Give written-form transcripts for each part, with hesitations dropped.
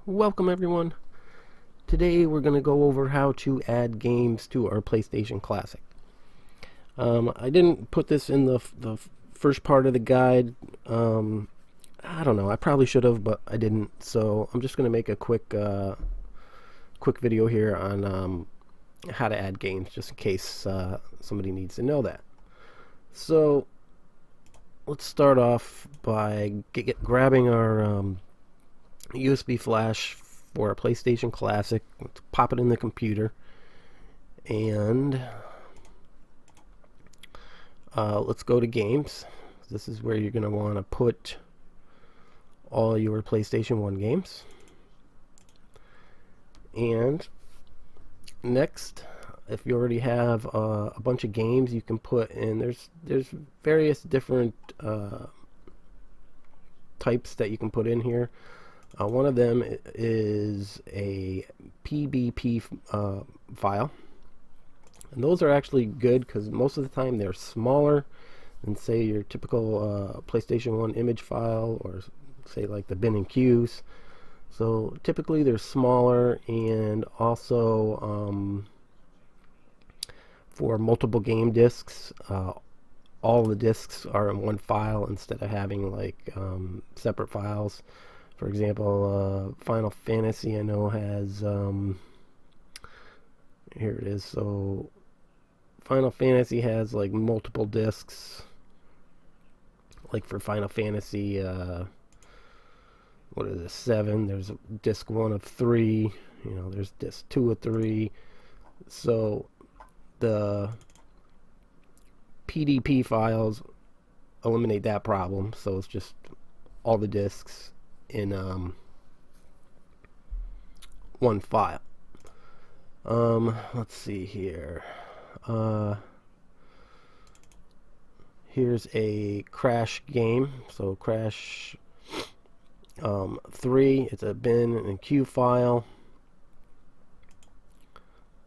Welcome everyone. Today we're going to go over how to add games to our PlayStation Classic. I didn't put this in the first part of the guide. I don't know. I probably should have, but I didn't. So I'm just going to make a quick video here on how to add games, just in case somebody needs to know that. So let's start off by grabbing our USB flash for a PlayStation Classic. Let's pop it in the computer, and let's go to games. This is where you're going to want to put all your PlayStation 1 games. And next, if you already have a bunch of games, you can put in. There's various different types that you can put in here. One of them is a PBP file, and those are actually good because most of the time they're smaller than, say, your typical PlayStation 1 image file, or say like the bin and queues. So typically they're smaller, and also for multiple game discs, all the discs are in one file instead of having like separate files. For example, Final Fantasy I know has, here it is. So Final Fantasy has like multiple discs. Like for Final Fantasy, what is it, 7? There's disc 1 of 3. You know, there's disc 2 of 3. So the PDP files eliminate that problem. So it's just all the discs in one file. Let's see here. Here's a Crash game. So Crash 3, it's a bin and queue file.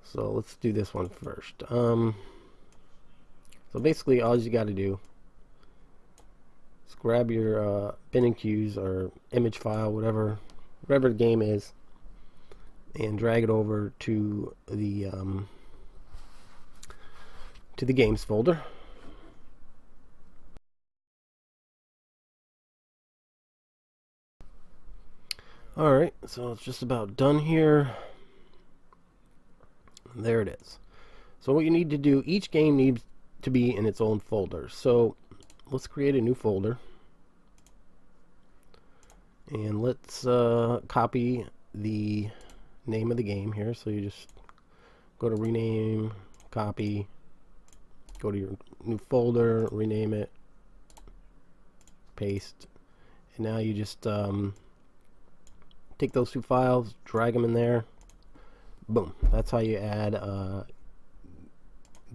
So let's do this one first. So basically all you got to do is grab your bin and queues or image file, whatever the game is, and drag it over to the games folder. Alright, so it's just about done here. There it is. So what you need to do, each game needs to be in its own folder. So let's create a new folder, and let's copy the name of the game here. So you just go to rename, copy, go to your new folder, rename it, paste, and now you just take those two files, drag them in there. Boom. That's how you add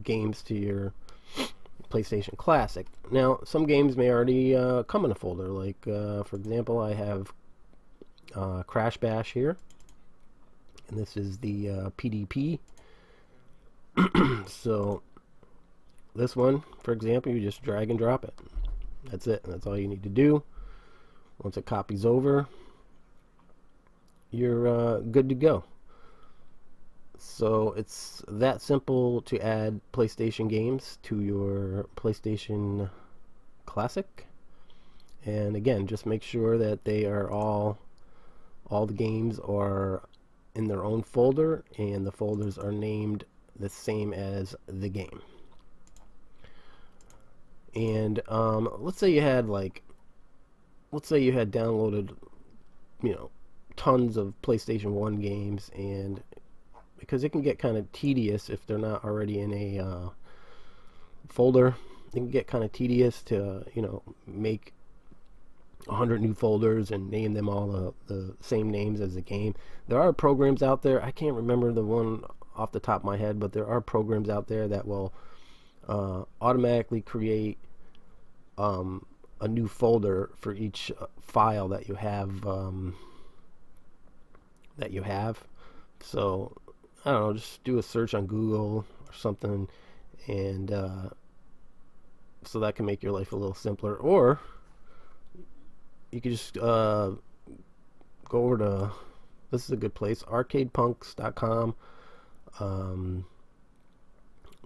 games to your PlayStation Classic. Now, some games may already come in a folder. Like, for example, I have Crash Bash here, and this is the PDP. So this one, for example, you just drag and drop it. That's it. That's all you need to do. Once it copies over, you're good to go. So it's that simple to add PlayStation games to your PlayStation Classic. And again, just make sure that they are all the games are in their own folder, and the folders are named the same as the game. And let's say you had downloaded, tons of PlayStation 1 games, and because it can get kind of tedious if they're not already in a folder. It can get kind of tedious to make 100 new folders and name them all the same names as the game. There are programs out there, I can't remember the one off the top of my head, but there are programs out there that will automatically create a new folder for each file that you have. So I don't know, just do a search on Google or something, and so that can make your life a little simpler. Or you could just go over to, this is a good place, arcadepunks.com.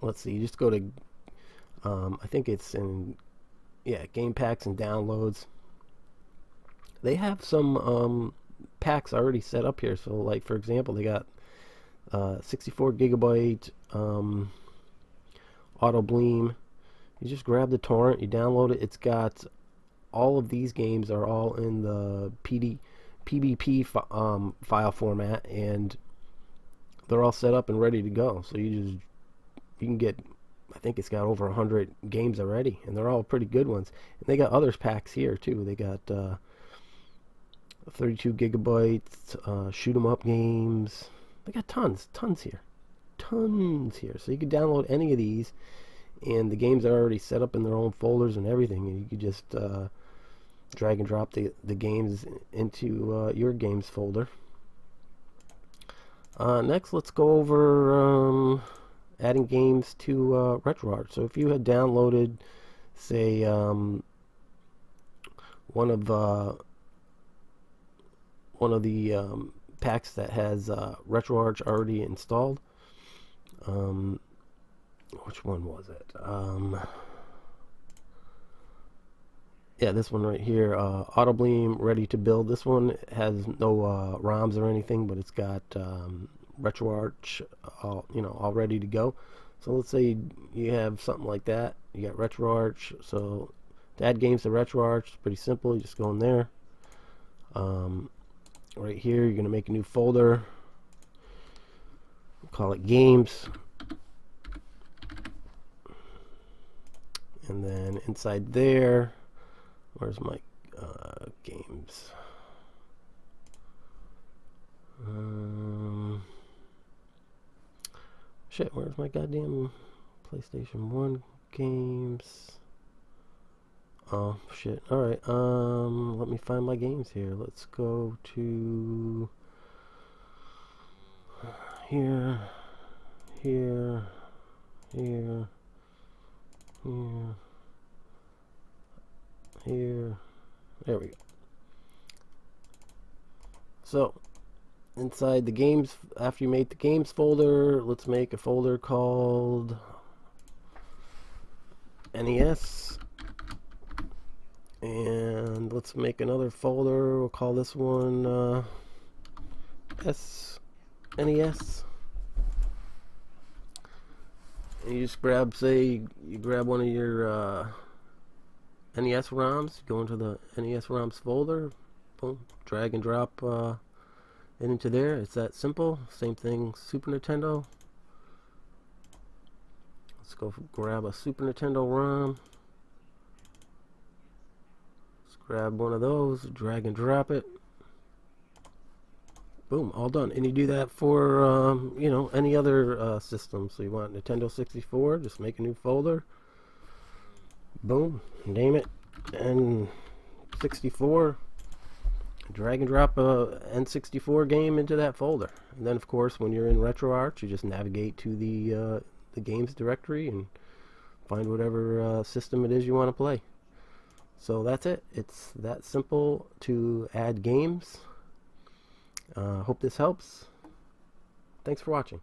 Let's see, you just go to, I think it's in, yeah, game packs and downloads. They have some packs already set up here. So, like, for example, they got 64 gigabyte Auto Bleem. You just grab the torrent, you download it. It's got all of these games are all in the PBP file format, and they're all set up and ready to go. So you can get, I think it's got over 100 games already, and they're all pretty good ones. And they got others packs here too. They got 32 gigabytes shoot 'em up games. They got tons here, so you can download any of these, and the games are already set up in their own folders and everything, and you can just drag and drop the games into your games folder. Next, let's go over adding games to RetroArch. So if you had downloaded, say, one of the packs that has RetroArch already installed. Which one was it? Yeah, this one right here, Auto Bleem Ready to Build. This one has no ROMs or anything, but it's got RetroArch all ready to go. So let's say you have something like that. You got RetroArch. So to add games to RetroArch, it's pretty simple. You just go in there. Right here, you're going to make a new folder. Call it Games. And then inside there, where's my games? Shit, where's my goddamn PlayStation 1 games? Oh, shit. Alright, let me find my games here. Let's go to here, here, here, here, here. There we go. So, inside the games, after you make the games folder, let's make a folder called NES. And let's make another folder. We'll call this one NES. And you just grab, say, you grab one of your NES ROMs, go into the NES ROMs folder, boom, drag and drop it into there. It's that simple. Same thing, Super Nintendo. Let's go grab a Super Nintendo ROM. Let's grab one of those, drag and drop it. Boom, all done. And you do that for any other system. So you want Nintendo 64, just make a new folder. Boom, name it N64. Drag and drop a N64 game into that folder. And then, of course, when you're in RetroArch, you just navigate to the games directory and find whatever system it is you want to play. So that's it. It's that simple to add games. Hope this helps. Thanks for watching.